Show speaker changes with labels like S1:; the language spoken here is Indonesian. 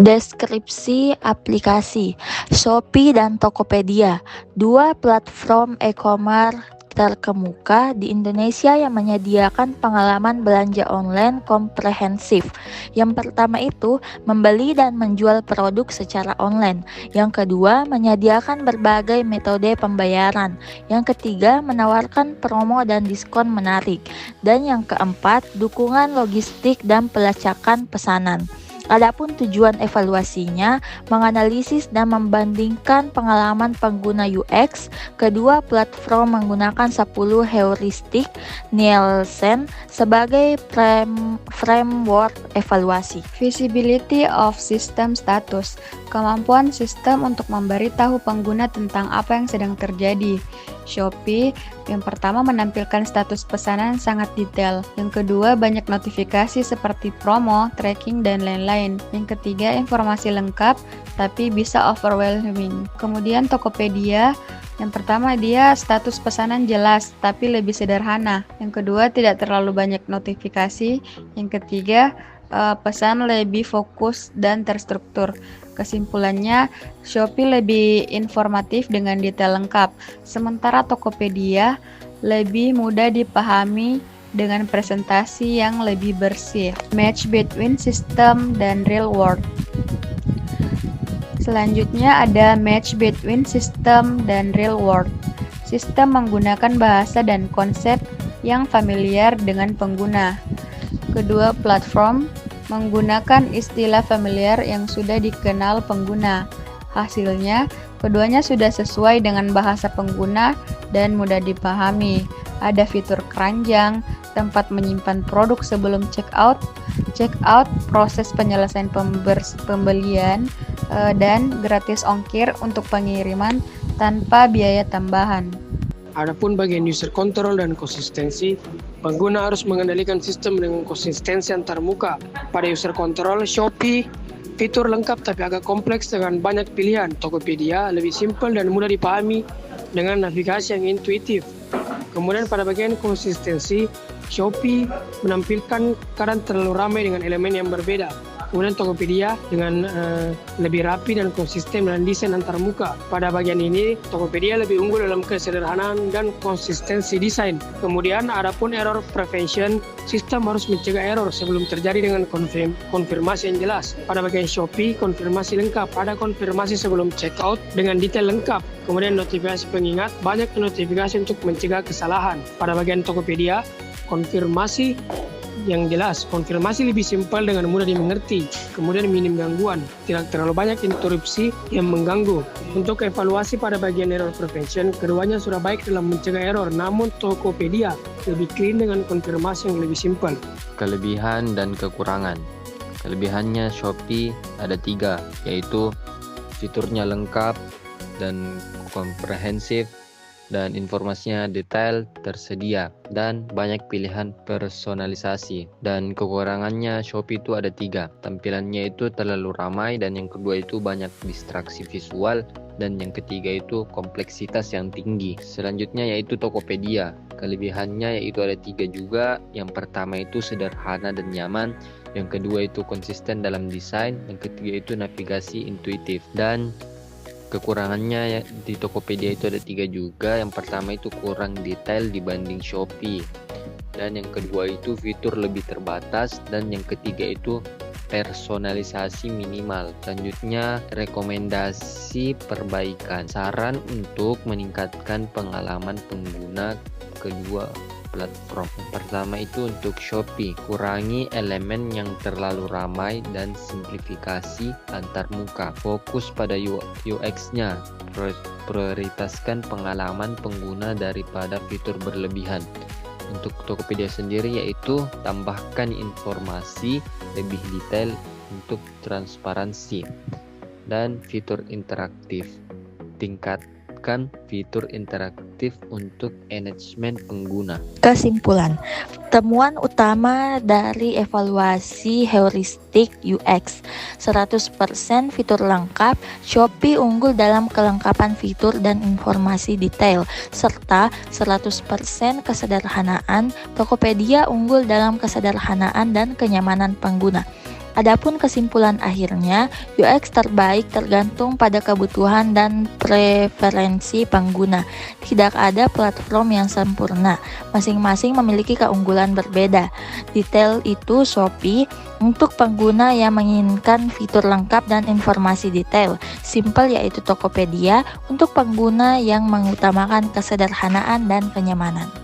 S1: Deskripsi aplikasi Shopee dan Tokopedia, dua platform e-commerce terkemuka di Indonesia yang menyediakan pengalaman belanja online komprehensif. Yang pertama itu membeli dan menjual produk secara online. Yang kedua menyediakan berbagai metode pembayaran. Yang ketiga menawarkan promo dan diskon menarik. Dan yang keempat dukungan logistik dan pelacakan pesanan. Adapun tujuan evaluasinya, menganalisis dan membandingkan pengalaman pengguna UX. Kedua platform menggunakan 10 heuristik Nielsen sebagai framework evaluasi.
S2: Visibility of system status, kemampuan sistem untuk memberitahu pengguna tentang apa yang sedang terjadi. Shopee yang pertama menampilkan status pesanan sangat detail. Yang kedua banyak notifikasi seperti promo, tracking, dan lain-lain. Yang ketiga informasi lengkap tapi bisa overwhelming. Kemudian Tokopedia yang pertama dia status pesanan jelas tapi lebih sederhana. Yang kedua tidak terlalu banyak notifikasi. Yang ketiga pesan lebih fokus dan terstruktur. Kesimpulannya, Shopee lebih informatif dengan detail lengkap, sementara Tokopedia lebih mudah dipahami dengan presentasi yang lebih bersih. Match between system dan real world. Selanjutnya ada match between system dan real world. Sistem menggunakan bahasa dan konsep yang familiar dengan pengguna. Kedua platform menggunakan istilah familiar yang sudah dikenal pengguna. Hasilnya, keduanya sudah sesuai dengan bahasa pengguna dan mudah dipahami. Ada fitur keranjang, tempat menyimpan produk sebelum checkout, proses penyelesaian pembelian, dan gratis ongkir untuk pengiriman tanpa biaya tambahan.
S3: Adapun bagian user control dan konsistensi, pengguna harus mengendalikan sistem dengan konsistensi antarmuka. Pada user control, Shopee fitur lengkap tapi agak kompleks dengan banyak pilihan. Tokopedia lebih simpel dan mudah dipahami dengan navigasi yang intuitif. Kemudian pada bagian konsistensi, Shopee menampilkan kadang terlalu ramai dengan elemen yang berbeda. Kemudian Tokopedia dengan lebih rapi dan konsisten dengan desain antarmuka. Pada bagian ini, Tokopedia lebih unggul dalam kesederhanaan dan konsistensi desain. Kemudian, adapun error prevention, sistem harus mencegah error sebelum terjadi dengan konfirmasi yang jelas. Pada bagian Shopee, konfirmasi lengkap. Ada konfirmasi sebelum checkout dengan detail lengkap. Kemudian notifikasi pengingat, banyak notifikasi untuk mencegah kesalahan. Pada bagian Tokopedia, konfirmasi yang jelas, konfirmasi lebih simpel dengan mudah dimengerti, kemudian minim gangguan, tidak terlalu banyak interupsi yang mengganggu. Untuk evaluasi pada bagian error prevention, keduanya sudah baik dalam mencegah error, namun Tokopedia lebih clean dengan konfirmasi yang lebih simpel.
S4: Kelebihan dan kekurangan. Kelebihannya Shopee ada 3, yaitu fiturnya lengkap dan komprehensif, dan informasinya detail tersedia dan banyak pilihan personalisasi. Dan kekurangannya Shopee itu ada 3, tampilannya itu terlalu ramai, dan yang kedua itu banyak distraksi visual, dan yang ketiga itu kompleksitas yang tinggi. Selanjutnya yaitu Tokopedia. Kelebihannya yaitu ada 3 juga. Yang pertama itu sederhana dan nyaman, yang kedua itu konsisten dalam desain, yang ketiga itu navigasi intuitif. Dan kekurangannya di Tokopedia itu ada 3 juga. Yang pertama itu kurang detail dibanding Shopee, dan yang kedua itu fitur lebih terbatas, dan yang ketiga itu personalisasi minimal. Selanjutnya rekomendasi perbaikan, saran untuk meningkatkan pengalaman pengguna kedua platform. Pertama itu untuk Shopee, kurangi elemen yang terlalu ramai dan simplifikasi antar muka. Fokus pada UX-nya, prioritaskan pengalaman pengguna daripada fitur berlebihan. Untuk Tokopedia sendiri yaitu tambahkan informasi lebih detail untuk transparansi dan fitur interaktif. Tingkatkan fitur interaktif untuk manajemen pengguna.
S1: Kesimpulan, temuan utama dari evaluasi heuristik UX, 100% fitur lengkap, Shopee unggul dalam kelengkapan fitur dan informasi detail, serta 100% kesederhanaan, Tokopedia unggul dalam kesederhanaan dan kenyamanan pengguna. Adapun kesimpulan akhirnya, UX terbaik tergantung pada kebutuhan dan preferensi pengguna. Tidak ada platform yang sempurna, masing-masing memiliki keunggulan berbeda. Detail itu Shopee untuk pengguna yang menginginkan fitur lengkap dan informasi detail. Simple yaitu Tokopedia untuk pengguna yang mengutamakan kesederhanaan dan kenyamanan.